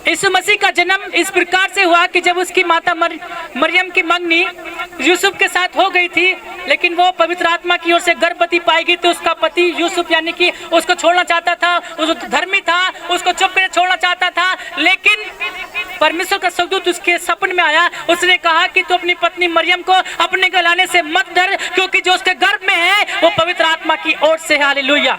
यीशु मसीह का जन्म इस प्रकार से हुआ कि जब उसकी माता मरियम की मंगनी यूसुफ के साथ हो गई थी, लेकिन वो पवित्र आत्मा की ओर से गर्भवती पाई गई, तो उसका पति यूसुफ यानी कि उसको छोड़ना चाहता था, उस धर्मी था, उसको चुप कर छोड़ना चाहता था। लेकिन परमेश्वर का स्वर्गदूत उसके सपने में आया, उसने कहा कि तू अपनी पत्नी मरियम को अपने घर लाने से मत डर, क्योंकि जो उसके गर्भ में है वो पवित्र आत्मा की ओर से है। हालेलुया।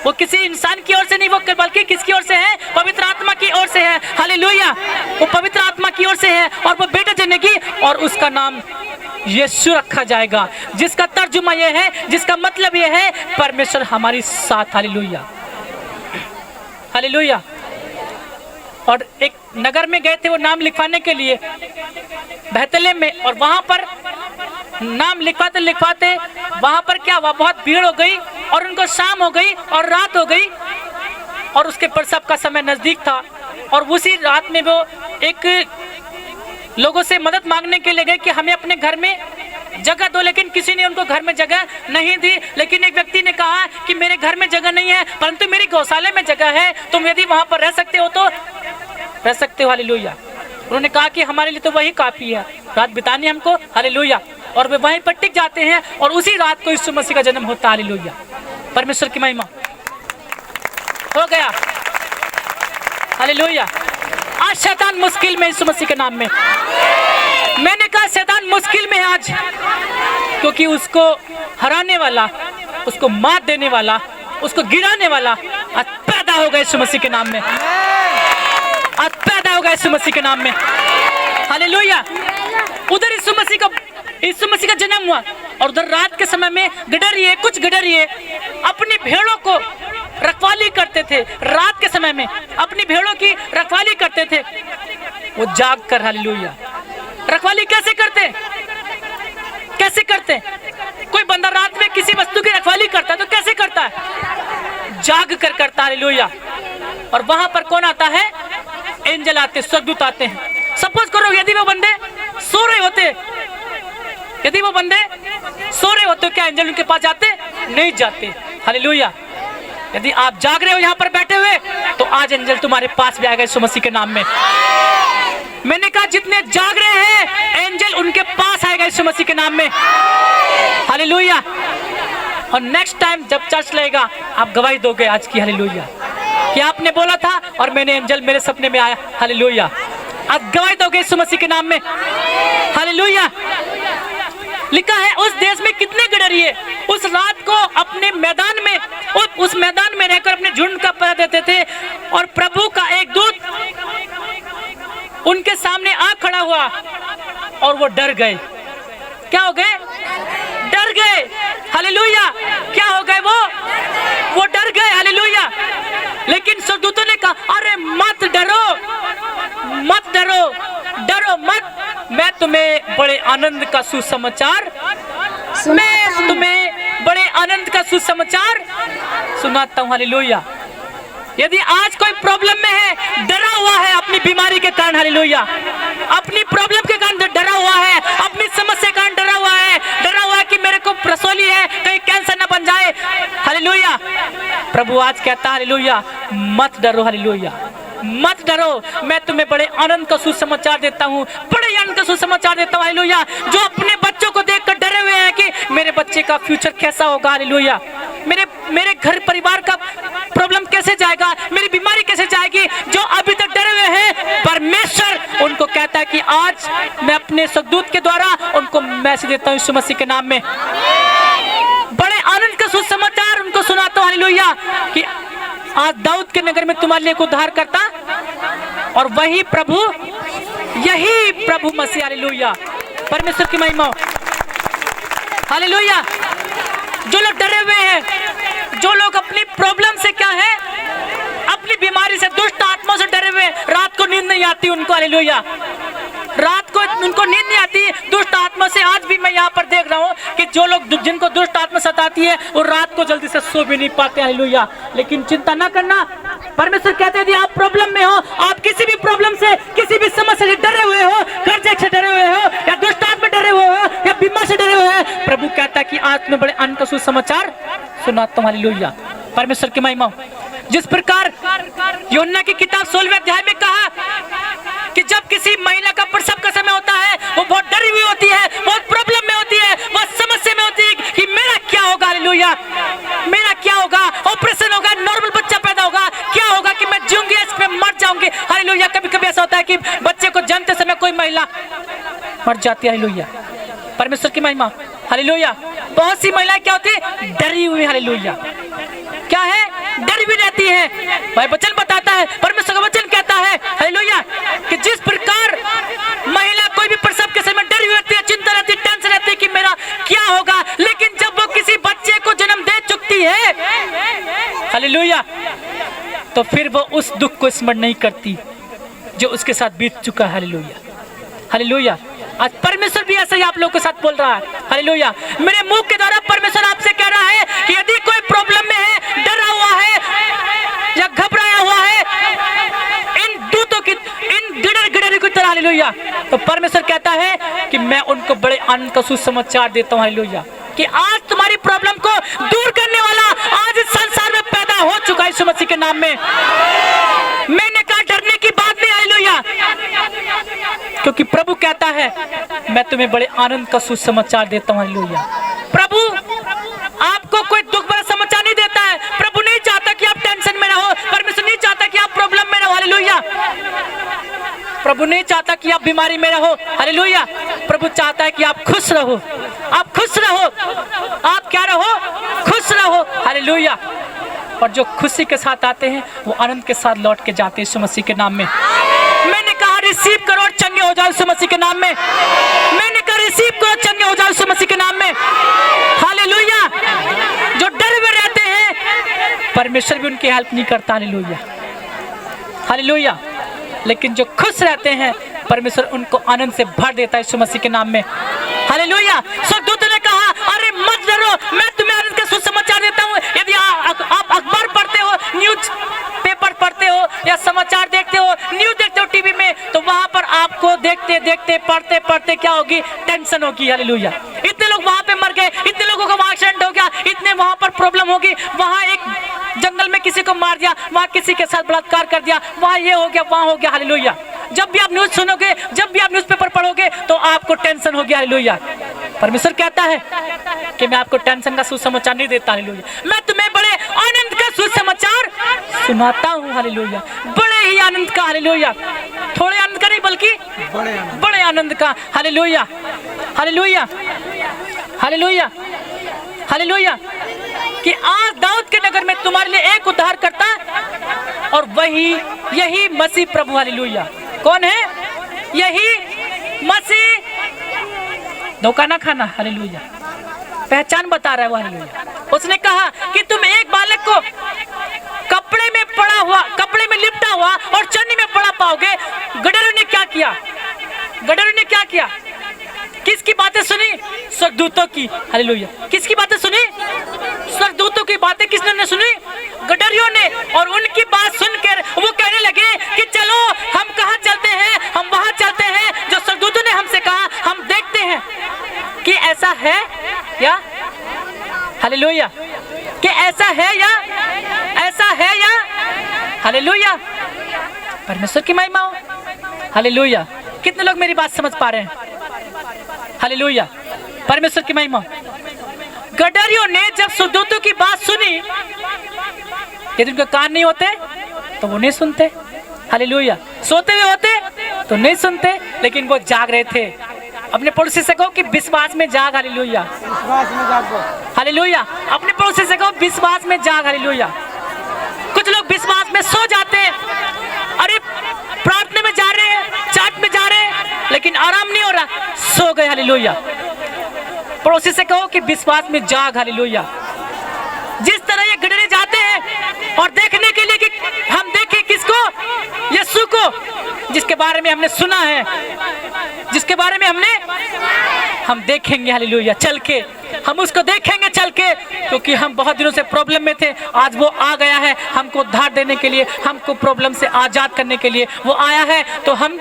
वो किसी इंसान की ओर से नहीं, वो बल्कि किसकी ओर से है? पवित्र आत्मा की ओर से है। हालेलुया। वो पवित्र आत्मा की ओर से है और वो बेटा जनेगी और उसका नाम यीशु रखा जाएगा, जिसका तर्जुमा यह है, जिसका मतलब यह है परमेश्वर हमारे साथ। Hallelujah, hallelujah. और एक नगर में गए थे वो नाम लिखवाने के लिए, बेतलेहम में, और वहां पर नाम लिखवाते लिखवाते वहां पर क्या हुआ, बहुत भीड़ हो गई और उनको शाम हो गई और रात हो गई और उसके प्रसव का समय नजदीक था। और उसी रात में वो एक लोगों से मदद मांगने के लिए गए कि हमें अपने घर में जगह दो, लेकिन किसी ने उनको घर में जगह नहीं दी। लेकिन एक व्यक्ति ने कहा कि मेरे घर में जगह नहीं है, परंतु मेरी गौशाले में जगह है, तुम यदि वहां पर रह सकते हो तो रह सकते हो। हालेलुया। उन्होंने कहा कि हमारे लिए तो वही काफी है, रात बितानी हमको। हालेलुया। और वे वहीं पर टिक जाते हैं और उसी रात को यीशु मसीह का जन्म होता है। हालेलुया। परमेश्वर की महिमा हो गया। हालेलुया। आज शैतान मुश्किल में, यीशु मसीह के नाम में। मैंने कहा शैतान मुश्किल में है आज, क्योंकि उसको हराने वाला, उसको मात देने वाला, उसको गिराने वाला आज पैदा होगा यीशु मसीह के नाम में। आज पैदा होगा यीशु मसीह के नाम में। हालेलुया। उधर यीशु मसीह का जन्म हुआ और उधर रात के समय में गडरिए, कुछ गडरिए अपनी भेड़ों को रखवाली करते थे। रात के समय में अपनी भेड़ों की रखवाली करते थे वो जाग कर। हालेलुया। रखवाली कैसे करते? कैसे करते? कोई बंदा रात में किसी वस्तु की रखवाली करता है तो कैसे करता है? जाग कर करता है। हालेलुया। और वहां पर कौन आता है? एंजल आते, स्वर्गदूत आते हैं। सपोज करो यदि वो बंदे सो रहे होते, यदि वो बंदे सो रहे होते, क्या एंजल उनके पास जाते? नहीं जाते। हालेलुया। यदि आप जाग रहे हो यहाँ पर बैठे हुए, तो आज एंजल तुम्हारे पास भी आएगा यीशु मसीह के नाम में। मैंने कहा जितने जाग रहे हैं एंजल उनके पास आएगा यीशु मसीह के नाम में। हालेलुया। और नेक्स्ट टाइम जब चर्च लगेगा आप गवाही दोगे आज की। हालेलुया। कि आपने बोला था और मैंने एंजल मेरे सपने में आया। हालेलुया। आप गवाही दोगे यीशु मसीह के नाम में। हालेलुया। लिखा है उस देश में कितने गडरिए उस रात को अपने मैदान में, उस मैदान में रहकर अपने झुंड का पहरा देते थे, और प्रभु का एक दूत उनके सामने आ खड़ा हुआ और वो डर गए। क्या हो गए? डर गए। हालेलुया। क्या हो गए? वो डर गए। हालेलुया। लेकिन स्वर्गदूतों ने कहा अरे मत डरो, मत डरो, डरो मत, मैं तुम्हें बड़े आनंद का सुसमाचार, मैं तुम्हें बड़े आनंद का सुसमाचार सुनाता हूँ। हालेलुया। यदि आज कोई प्रॉब्लम में है, डरा हुआ है अपनी बीमारी के कारण, हालेलुया, अपनी प्रॉब्लम के कारण डरा हुआ है, अपनी समस्या के कारण डरा हुआ है कि मेरे को रसोली है, कहीं कैंसर ना बन जाए। हालेलुया। प्रभु आज कहता है हालेलुया मत डरो। हालेलुया। मत डरो, मैं तुम्हें बड़े आनंद का सुसमाचार देता हूँ, बड़े आनंद का सुसमाचार देता हूँ। हालेलुया। जो अपने बच्चों को देखकर डरे हुए हैं कि मेरे बच्चे का फ्यूचर कैसा होगा, हालेलुया, मेरे घर परिवार का प्रॉब्लम कैसे जाएगा, मेरी बीमारी कैसे जाएगी, जो अभी तक डरे हुए हैं, परमेश्वर उनको कहता है कि आज मैं अपने स्वर्गदूत के द्वारा उनको मैसेज देता हूँ यीशु मसीह के नाम में। बड़े आनंद का सुसमाचार उनको सुनाता हूँ। हालेलुया। कि आज दाऊद के नगर में तुम्हारे लिए उद्धार करता, और वही प्रभु, यही प्रभु मसीह। हालेलुया। परमेश्वर की महिमा। हालेलुया। जो लोग डरे हुए हैं, जो लोग अपनी प्रॉब्लम से क्या है, अपनी बीमारी से, दुष्ट आत्मा से डरे हुए, रात को नींद नहीं आती उनको। हालेलुया। रात को उनको नींद नहीं आती दुष्ट आत्मा से। आज भी मैं यहाँ पर देख रहा हूँ कि जो लोग, जिनको दुष्ट आत्मा सताती है, वो रात को जल्दी से सो भी नहीं पाते। हालेलुया। लेकिन चिंता ना करना, परमेश्वर कहते हैं यदि आप प्रॉब्लम में हो, आप किसी भी प्रॉब्लम से, किसी भी समस्या से डरे हुए हो, कर्जे से डरे हुए हो, या दुष्ट आत्मा डरे हुए हो, या बीमार से डरे हुए हो, प्रभु कहता है कि आज में बड़े आनंद का सुसमाचार सुनाता हूं। हालेलुया। परमेश्वर की महिमा। जिस प्रकार यूहन्ना की किताब 16वें अध्याय में कहा कि जब किसी महिला का प्रसव का समय होता है वो बहुत डरी हुई होती है, बहुत प्रॉब्लम में होती है, बहुत समस्या में होती है कि मेरा क्या होगा, हालेलुया, मेरा क्या होगा, ऑपरेशन होगा, नॉर्मल बच्चा पैदा होगा, क्या होगा कि मैं जीऊंगी इसमें मर जाऊंगी, हालेलुया। कभी कभी ऐसा होता है कि बच्चे को जन्मते समय कोई महिला मर जाती है, हालेलुया, परमेश्वर की महिमा, हालेलुया। बहुत सी महिलाएं क्या होती है, डरी हुई, हालेलुया, क्या है, डर भी रहती है। भाई वचन बताता है, परमेश्वर का वचन कहता है, हालेलुया, कि जिस प्रकार महिला कोई भी प्रसव के समय डरी हुई रहती है, चिंता रहती है, टेंशन रहती है कि मेरा क्या होगा, लेकिन जब वो किसी बच्चे को जन्म दे चुकती है, हालेलुया, तो फिर वो उस दुख को स्मरण नहीं करती जो उसके साथ बीत चुका है, हालेलुया, हालेलुया। आज परमेश्वर भी ऐसे ही आप लोगों के साथ बोल रहा है, हालेलुया। मेरे मुंह के द्वारा परमेश्वर आपसे कह रहा है कि यदि कोई प्रॉब्लम में है, डरा हुआ है या घबराया हुआ है, इन दूतों की, इन गिडर की तरह, हालेलुया, तो परमेश्वर कहता है कि मैं उनको बड़े आनंद का सुसमाचार देता हूँ, हालेलुया, कि आज तुम्हारी प्रॉब्लम को दूर करने वाला आज इस संसार में पैदा हो चुका है, यीशु मसीह के नाम में। मैंने कहा डरने की बात नहीं, हालेलुया, क्योंकि प्रभु कहता है मैं तुम्हें बड़े आनंद का सुसमाचार देता हूँ, हालेलुया। प्रभु आपको कोई दुख भरा समाचार नहीं देता है। प्रभु नहीं चाहता कि आप टेंशन में रहो, परमेश्वर नहीं चाहता कि आप प्रॉब्लम में रहो, हालेलुया। प्रभु नहीं चाहता कि आप बीमारी में रहो, हालेलुया। प्रभु चाहता है कि आप खुश रहो, आप खुश रहो, आप क्या रहो, खुश रहो, हालेलुया। और जो खुशी के साथ आते हैं वो आनंद के साथ लौट के जाते हैं, यीशु मसीह के नाम में। मैंने कहा रिसीव करो और चंगे हो जाओ, यीशु मसीह के नाम में। मैंने कहा रिसीव करो, चंगे हो जाओ, यीशु मसीह के नाम में, हालेलुया। जो डर में रहते हैं परमेश्वर भी उनकी हेल्प नहीं करता, हालेलुया, हालेलुया। लेकिन जो खुश रहते हैं परमेश्वर उनको आनंद से भर देता है, यीशु मसीह के नाम में, हालेलुया। स्वर्गदूत ने कहा अरे मत डरो, मैं तुम्हें आनंद का सुसमाचार देता हूँ। यदि आप अखबार पढ़ते हो, न्यूज पेपर पढ़ते हो या समाचार देखते हो, न्यूज देखते हो टीवी में, तो वहां पर आपको देखते देखते पढ़ते पढ़ते क्या होगी, टेंशन होगी, हालेलुया। इतने लोग वहां पे मर गए, इतने लोगों का वहां एक्सीडेंट हो गया, इतने वहां पर प्रॉब्लम होगी, वहां एक जंगल में किसी को मार दिया, वहां किसी के साथ बलात्कार कर दिया, वहां ये हो गया, वहां हो गया, हालेलुया। जब भी आप न्यूज सुनोगे, जब भी आप न्यूज़पेपर पढ़ोगे तो आपको टेंशन हो गया, हालेलुया। परमेश्वर कहता है कि मैं आपको टेंशन का सुसमाचार नहीं देता, हालेलुया। मैं तुम्हें बड़े आनंद का सुसमाचार सुनाता हूँ, हालेलुया, बड़े ही आनंद का, हालेलुया। थोड़े आनंद का नहीं बल्कि बड़े आनंद का, हालेलुया, हालेलुया, हालेलुया, हालेलुया। कि आज दाऊद के नगर में तुम्हारे लिए एक उद्धार करता और यही मसीह प्रभु, हालेलुया। कौन है? यही मसीह। धोखा ना खाना, हालेलुया, पहचान बता रहा है वो, हालेलुया। उसने कहा कि तुम एक बालक को कपड़े में पड़ा हुआ, कपड़े में लिपटा हुआ और चन्नी में पड़ा पाओगे। गडरों ने क्या किया? गडरों ने क्या किया? किसकी बातें सुनी? स्वर्गदूतों की, हालेलुया। किसकी बातें सुनी? स्वर्गदूतों की बातें किसने सुनी? गडरियों ने। और उनकी बात सुनकर वो कहने लगे कि चलो हम कहाँ चलते हैं, हम वहां चलते हैं जो स्वर्गदूतों ने हमसे कहा, हम देखते हैं कि ऐसा है या, हालेलुया, कि ऐसा है या, ऐसा है या, हालेलुया। परमेश्वर की महिमा हो, हालेलुया। कितने लोग मेरी बात समझ पा रहे हैं? हालेलुया, परमेश्वर की महिमा। गडरियों ने जब स्वर्गदूतों की बात सुनी, यदि उनके कान नहीं होते तो वो नहीं सुनते, हालेलुया। सोते हुए होते तो नहीं सुनते, लेकिन वो जाग रहे थे। अपने पड़ोसी से कहो कि विश्वास में जाग, हालेलुया, विश्वास में जागो, हालेलुया। अपने पड़ोसी से कहो विश्वास में जाग, हालेलुया। कुछ लोग विश्वास में सो जाते हैं, अरे प्रार्थना में जा रहे हैं, चाट में जा रहे हैं, लेकिन आराम नहीं हो रहा, सो गए, हालेलुया। पड़ोसी से कहो कि विश्वास में जाग, हालेलुया। जिस तरह ये गडरे जाते हैं और देखने के लिए कि हम देखें किसको, यीशु को, जिसके बारे में हमने सुना है, जिसके बारे में हम देखेंगे, हालेलुया, चल के हम उसको देखेंगे चल के, क्योंकि हम बहुत दिनों से प्रॉब्लम में थे। आज वो आ गया है हमको उद्धार देने के लिए, हमको प्रॉब्लम से आजाद करने के लिए वो आया है। तो हम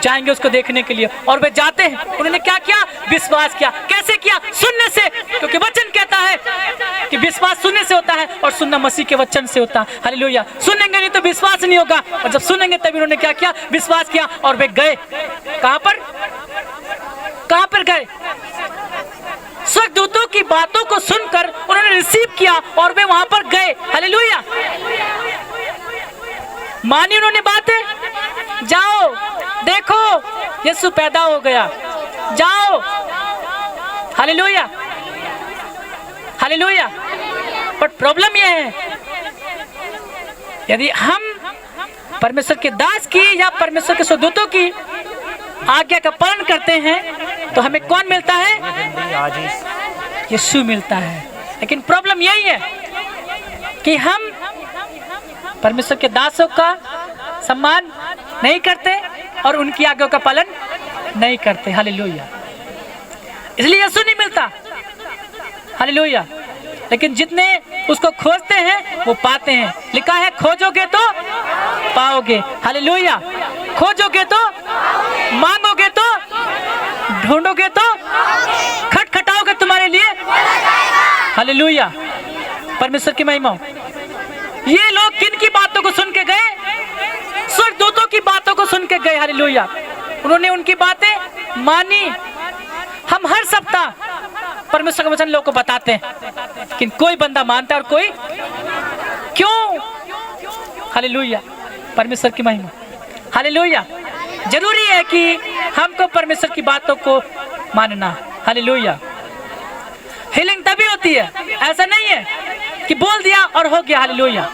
जाएंगे उसको देखने के लिए। और वे जाते हैं। उन्होंने क्या किया? विश्वास किया। कैसे किया? सुनने से, क्योंकि वचन कहता है कि विश्वास सुनने से होता है और सुनना मसीह के वचन से होता है। हालेलुया। सुनेंगे नहीं तो विश्वास नहीं होगा, और जब सुनेंगे तभी उन्होंने क्या किया? विश्वास किया। और वे गए कहां पर? कहां पर गए? स्वर्गदूतों की बातों को सुनकर उन्होंने रिसीव किया और वे वहां पर गए। हालेलुया। मानी उन्होंने बातें, जाओ देखो यीशु पैदा हो गया, जाओ। Hallelujah, hallelujah. पर प्रॉब्लम यह है, यदि हम परमेश्वर के दास की या परमेश्वर के स्वर्गदूतों की आज्ञा का पालन करते हैं तो हमें कौन मिलता है? यीशु मिलता है। लेकिन प्रॉब्लम यही है कि हम परमेश्वर के दासों का सम्मान नहीं करते और उनकी आज्ञा का पालन नहीं करते। हालेलुया। इसलिए यीशु नहीं मिलता। हालेलुया। लेकिन जितने उसको खोजते हैं वो पाते हैं। लिखा है खोजोगे तो पाओगे। हालेलुया। खोजोगे तो, मांगोगे तो, ढूंढोगे तो, खटखटाओगे तुम्हारे लिए। हालेलुया। परमेश्वर की महिमा। ये लोग किन की बातों को सुन के गए? स्वर्गदूतों की बातों को सुन के गए। हालेलुया। उन्होंने उनकी बातें मानी। हम हर सप्ताह परमेश्वर का वचन लोगों को बताते हैं, लेकिन कोई बंदा मानता है और कोई क्यों? हालेलुया। परमेश्वर की महिमा। हालेलुया। जरूरी है कि हमको परमेश्वर की बातों को मानना। हालेलुया। हीलिंग तभी होती है, ऐसा नहीं है कि बोल दिया और हो गया। हालेलुया।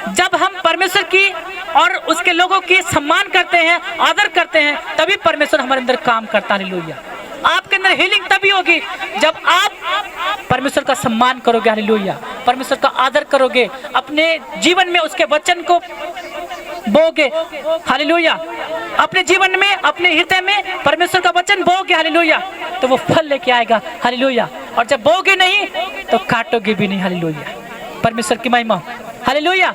जब हम परमेश्वर की और उसके लोगों की सम्मान करते हैं, आदर करते हैं, तभी परमेश्वर हमारे अंदर काम करता है। हालेलुया। आपके अंदर हीलिंग तभी होगी जब आप परमेश्वर का सम्मान करोगे। हालेलुया। परमेश्वर का आदर करोगे, अपने जीवन में उसके वचन को बोगे। हालेलुया। अपने जीवन में, अपने हृदय में परमेश्वर का वचन बोगे। हालेलुया। तो वो फल लेके आएगा। हालेलुया। और जब बोगे नहीं तो काटोगे भी नहीं। हालेलुया। परमेश्वर की महिमा। हालेलुया।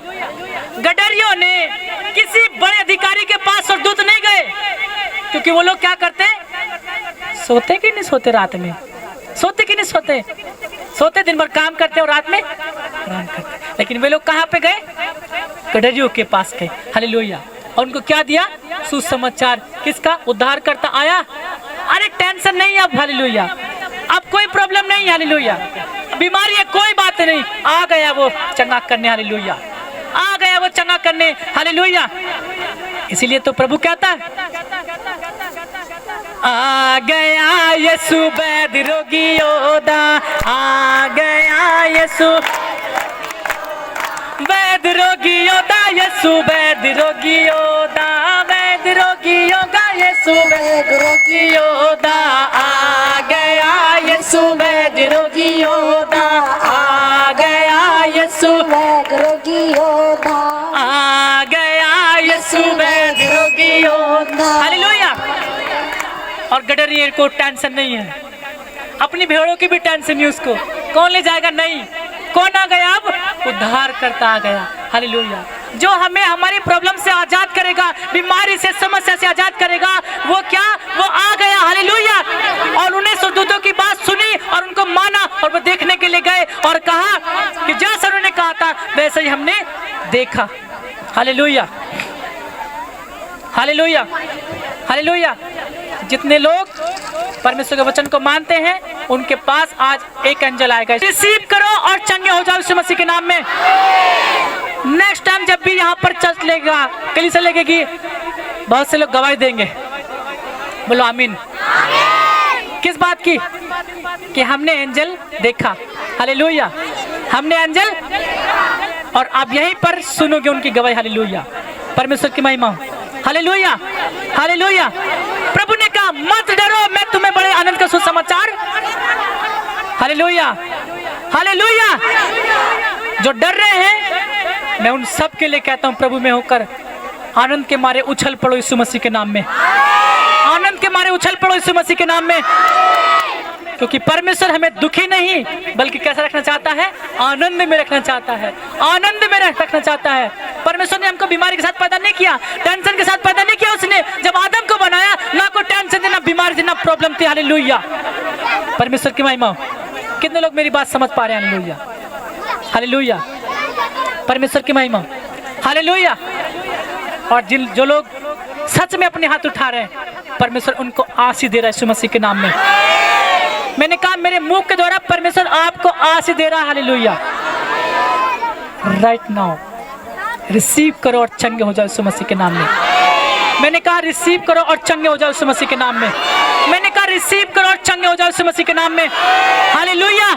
गडरियों ने किसी बड़े अधिकारी के पास स्वर्गदूत नहीं गए, क्योंकि वो लोग क्या करते? सोते कि नहीं सोते? रात में सोते कि नहीं सोते? सोते, दिन भर काम करते और रात में आराम करते। लेकिन वे लोग कहाँ पे गए? गडरियों के पास गए। हालेलुया। और उनको क्या दिया? सुसमाचार। किसका? उद्धार करता आया। अरे टेंशन नहीं अब। हालेलुया। अब कोई प्रॉब्लम नहीं। हालेलुया। बीमारी है, कोई बात नहीं। आ गया वो चंगा करने। हालेलुया। आ गया वो चंगा करने। हालेलुया। इसीलिए तो प्रभु कहता है, आ गया यीशु वैद रोगी योदा, आ गया यीशु वैद रोगी योदा, यीशु वैद रोगी योदा, वैद रोगी योगा, यीशु वैद रोगी योदा। आ गया यीशु वैद रोगी योदा, आ गया यीशु वैद रोगी योदा, आ गया यीशु वैद रोगी योदा। हालेलुया। और गडरिये को टेंशन नहीं है, अपनी भेड़ों की भी टेंशन नहीं उसको। कौन ले जाएगा? नहीं। कौन आ गया? अब उद्धार करता आ गया। हालेलुया। जो हमें हमारी प्रॉब्लम से आजाद करेगा, बीमारी से, समस्या से आजाद करेगा, वो क्या? वो आ गया। हालेलुया। और उन्हें स्वर्गदूतों की बात सुनी और उनको माना और वो देखने के लिए गए और कहा कि जैसा उन्होंने कहा था वैसे ही हमने देखा। हालेलुया। हालेलुया। हालेलुया। जितने लोग परमेश्वर के वचन को मानते हैं उनके पास आज एक एंजल आएगा। रिसीव करो और चंगे हो जाओ यीशु मसीह के नाम में। नेक्स्ट टाइम जब भी यहाँ पर चर्च लेगा, कलीसिया लगेगी, बहुत से लोग गवाही देंगे। बोलो आमीन। किस बात की? कि हमने एंजल देखा। हालेलुया। हमने एंजल, और आप यहीं पर सुनोगे उनकी गवाही। हालेलुया। परमेश्वर की महिमा। हालेलुया। हालेलुया। प्रभु ने कहा मत डरो, मैं तुम्हें बड़े आनंद का सुसमाचार। हालेलुया। हालेलुया। जो डर रहे हैं, मैं उन सब के लिए कहता हूं प्रभु में होकर आनंद के मारे उछल पड़ो यीशु मसीह के नाम में। आनंद के मारे उछल पड़ो यीशु मसीह के नाम में, क्योंकि परमेश्वर हमें दुखी नहीं बल्कि कैसा रखना चाहता है? आनंद में रखना चाहता है। आनंद में रखना चाहता है। परमेश्वर ने हमको बीमारी के साथ पैदा नहीं किया, टेंशन के साथ पैदा नहीं किया। उसने जब आदम को प्रॉब्लम थी। हालेलुया, परमेश्वर की महिमा। कितने लोग मेरी बात समझ पा रहे हैं? हालेलुया, हालेलुया, परमेश्वर की महिमा। हालेलुया। और जो लोग सच में अपने हाथ उठा रहे हैं, परमेश्वर उनको आशीष दे रहा है यीशु मसीह के नाम में। मैंने कहा मेरे मुंह के द्वारा परमेश्वर आपको आशीष दे रहा है। हालेलुया। राइट नाउ रिसीव करो और चंगे हो जाओ यीशु मसीह के नाम में। मैंने कहा रिसीव करो और चंगे हो जाओ यीशु मसीह के नाम में। मैंने कहा रिसीव करो और चंगे हो जाओ यीशु मसीह के नाम में। हालेलुया।